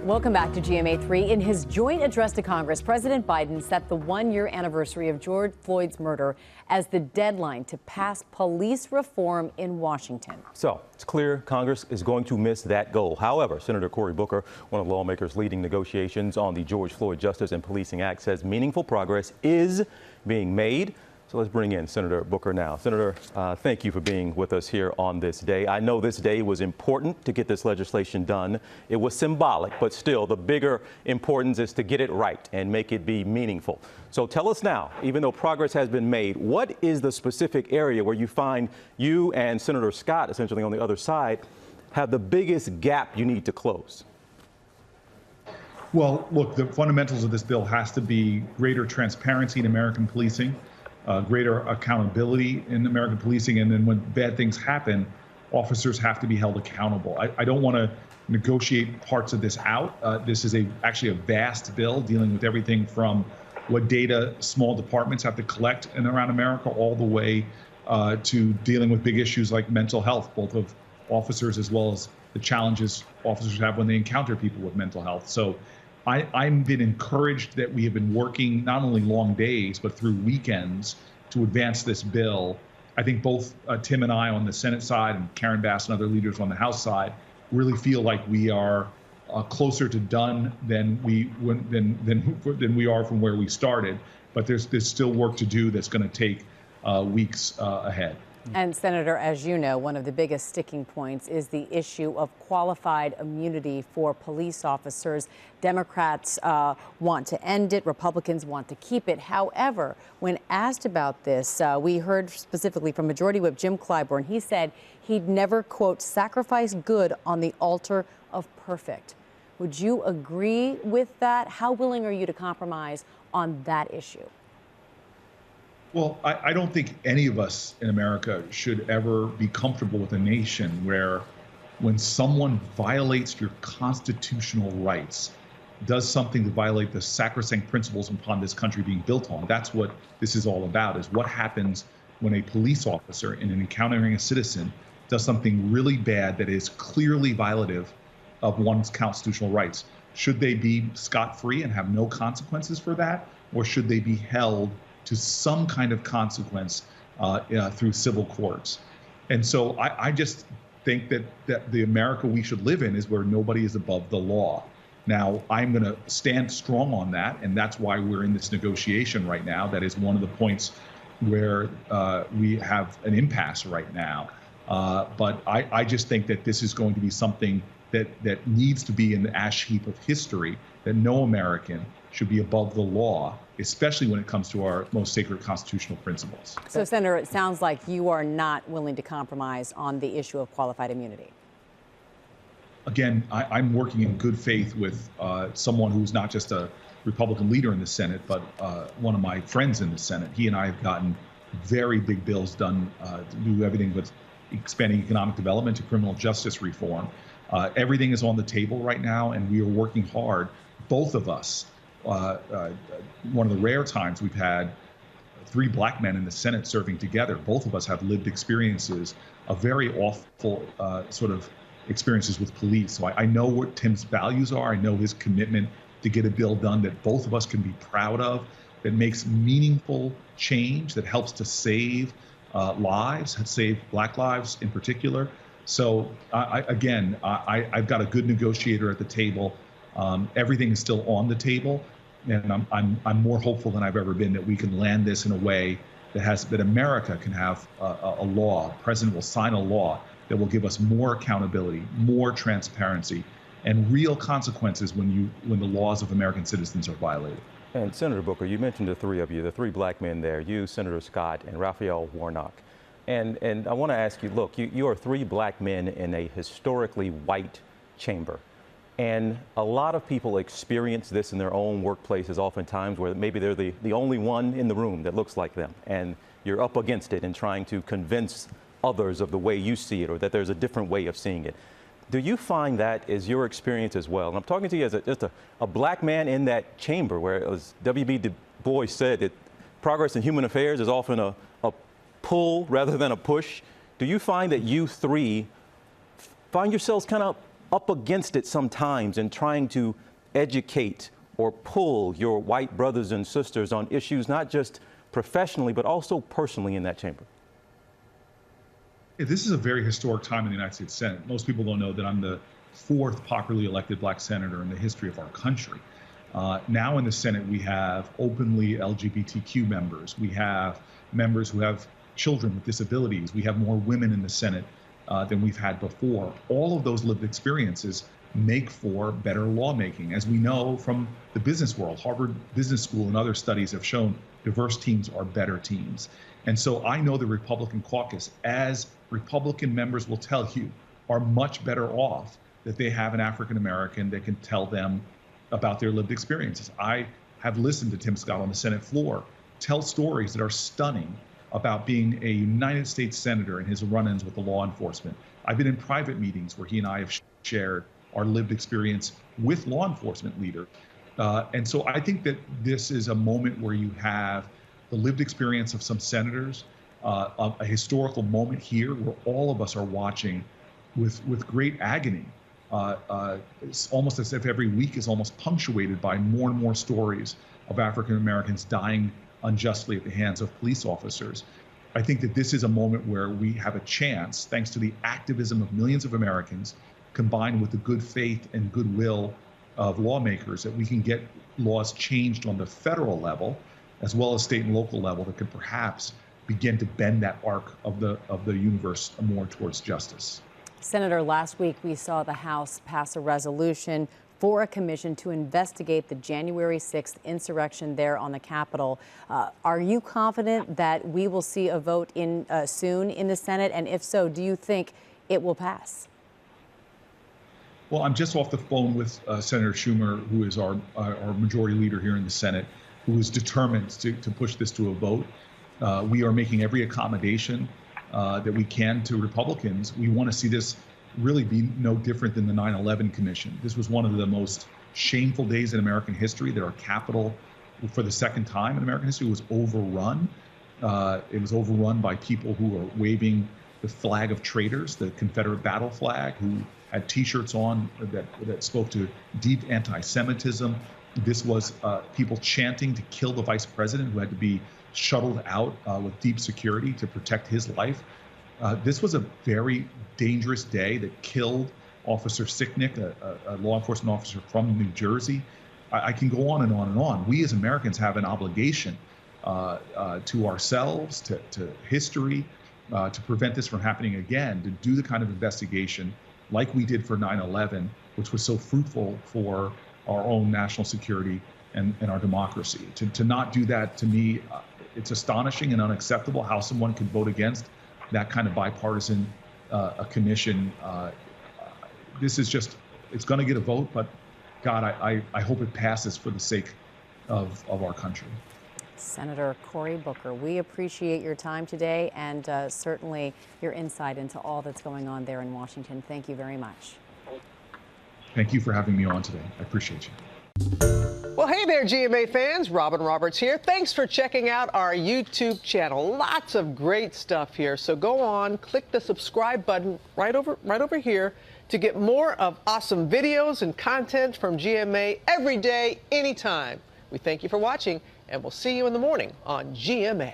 Welcome back to GMA3. In his joint address to Congress, President Biden set the one-year anniversary of George Floyd's murder as the deadline to pass police reform in Washington. So it's clear Congress is going to miss that goal. However, Senator Cory Booker, one of the lawmakers leading negotiations on the George Floyd Justice and Policing Act, says meaningful progress is being made. So let's bring in Senator Booker now. Senator, thank you for being with us here on this day. I know this day was important to get this legislation done. It was symbolic, but still the bigger importance is to get it right and make it be meaningful. So tell us now, even though progress has been made, what is the specific area where you find you and Senator Scott, essentially on the other side, have the biggest gap you need to close? Well, look, the fundamentals of this bill has to be greater transparency in American policing, greater accountability in American policing, and then when bad things happen, officers have to be held accountable. I don't want to negotiate parts of this out. This is actually a vast bill dealing with everything from what data small departments have to collect in around America all the way to dealing with big issues like mental health, both of officers as well as the challenges officers have when they encounter people with mental health. So I've been encouraged that we have been working not only long days, but through weekends to advance this bill. I think both Tim and I on the Senate side and Karen Bass and other leaders on the House side really feel like we are closer to done than we are from where we started. But there's still work to do that's going to take weeks ahead. And Senator, as you know, one of the biggest sticking points is the issue of qualified immunity for police officers. Democrats want to end it. Republicans want to keep it. However, when asked about this, we heard specifically from Majority Whip Jim Clyburn. He said he'd never, quote, sacrifice good on the altar of perfect. Would you agree with that? How willing are you to compromise on that issue? Well, I don't think any of us in America should ever be comfortable with a nation where when someone violates your constitutional rights, does something to violate the sacrosanct principles upon this country being built on. That's what this is all about, is what happens when a police officer in encountering a citizen does something really bad that is clearly violative of one's constitutional rights. Should they be scot-free and have no consequences for that, or should they be held to some kind of consequence through civil courts? And so I just think that the America we should live in is where nobody is above the law. Now, I'm going to stand strong on that, and that's why we're in this negotiation right now. That is one of the points where we have an impasse right now. But I just think that this is going to be something that needs to be in the ash heap of history, that no American should be above the law, especially when it comes to our most sacred constitutional principles. So, Senator, it sounds like you are not willing to compromise on the issue of qualified immunity. Again, I'm working in good faith with someone who's not just a Republican leader in the Senate, but one of my friends in the Senate. He and I have gotten very big bills done to do everything with expanding economic development to criminal justice reform. Everything is on the table right now, and we are working hard, both of us. One of the rare times we've had three black men in the Senate serving together. Both of us have lived experiences of very awful sort of experiences with police. So I know what Tim's values are. I know his commitment to get a bill done that both of us can be proud of, that makes meaningful change, that helps to save lives, save black lives in particular. So I've got a good negotiator at the table. Everything is still on the table, and I'm more hopeful than I've ever been that we can land this in a way that America can have a law. The president will sign a law that will give us more accountability, more transparency, and real consequences when the laws of American citizens are violated. And Senator Booker, you mentioned the three of you, the three black men there, you, Senator Scott, and Raphael Warnock. And I want to ask you, look, you are three black men in a historically white chamber. And a lot of people experience this in their own workplaces oftentimes, where maybe they're the only one in the room that looks like them. And you're up against it and trying to convince others of the way you see it, or that there's a different way of seeing it. Do you find that is your experience as well? And I'm talking to you as just a black man in that chamber, where, as W.B. Du Bois said, that progress in human affairs is often a pull rather than a push. Do you find that you three find yourselves kind of up against it sometimes in trying to educate or pull your white brothers and sisters on issues, not just professionally, but also personally in that chamber? This is a very historic time in the United States Senate. Most people don't know that I'm the 4th popularly elected black senator in the history of our country. Now in the Senate, we have openly LGBTQ members. We have members who have children with disabilities. We have more women in the Senate than we've had before. All of those lived experiences make for better lawmaking. As we know from the business world, Harvard Business School and other studies have shown diverse teams are better teams. And so I know the Republican caucus, as Republican members will tell you, are much better off that they have an African American that can tell them about their lived experiences. I have listened to Tim Scott on the Senate floor tell stories that are stunning about being a United States senator and his run-ins with the law enforcement. I've been in private meetings where he and I have shared our lived experience with law enforcement leaders. And so I think that this is a moment where you have the lived experience of some senators, a historical moment here where all of us are watching with great agony. It's almost as if every week is almost punctuated by more and more stories of African Americans dying unjustly at the hands of police officers. I think that this is a moment where we have a chance, thanks to the activism of millions of Americans, combined with the good faith and goodwill of lawmakers, that we can get laws changed on the federal level, as well as state and local level, that could perhaps begin to bend that arc of the universe more towards justice. Senator, last week we saw the House pass a resolution for a commission to investigate the January 6th insurrection there on the Capitol. Are you confident that we will see a vote soon in the Senate? And if so, do you think it will pass? Well, I'm just off the phone with Senator Schumer, who is our majority leader here in the Senate, who is determined to push this to a vote. We are making every accommodation that we can to Republicans. We want to see this really be no different than the 9/11 Commission. This was one of the most shameful days in American history, that our Capitol, for the second time in American history, was overrun. It was overrun by people who were waving the flag of traitors, the Confederate battle flag, who had T-shirts on that spoke to deep anti-Semitism. This was people chanting to kill the vice president, who had to be shuttled out with deep security to protect his life. This was a very dangerous day that killed Officer Sicknick, a law enforcement officer from New Jersey. I can go on and on and on. We as Americans have an obligation to ourselves, to history, to prevent this from happening again, to do the kind of investigation like we did for 9/11, which was so fruitful for our own national security and our democracy. To not do that, to me, it's astonishing and unacceptable how someone could vote against that kind of bipartisan a commission. This is just, it's going to get a vote, but God, I hope it passes for the sake of our country. Senator Cory Booker, we appreciate your time today and certainly your insight into all that's going on there in Washington. Thank you very much. Thank you for having me on today. I appreciate you. Well, hey there, GMA fans. Robin Roberts here. Thanks for checking out our YouTube channel. Lots of great stuff here. So go on, click the subscribe button right over here to get more of awesome videos and content from GMA every day, anytime. We thank you for watching, and we'll see you in the morning on GMA.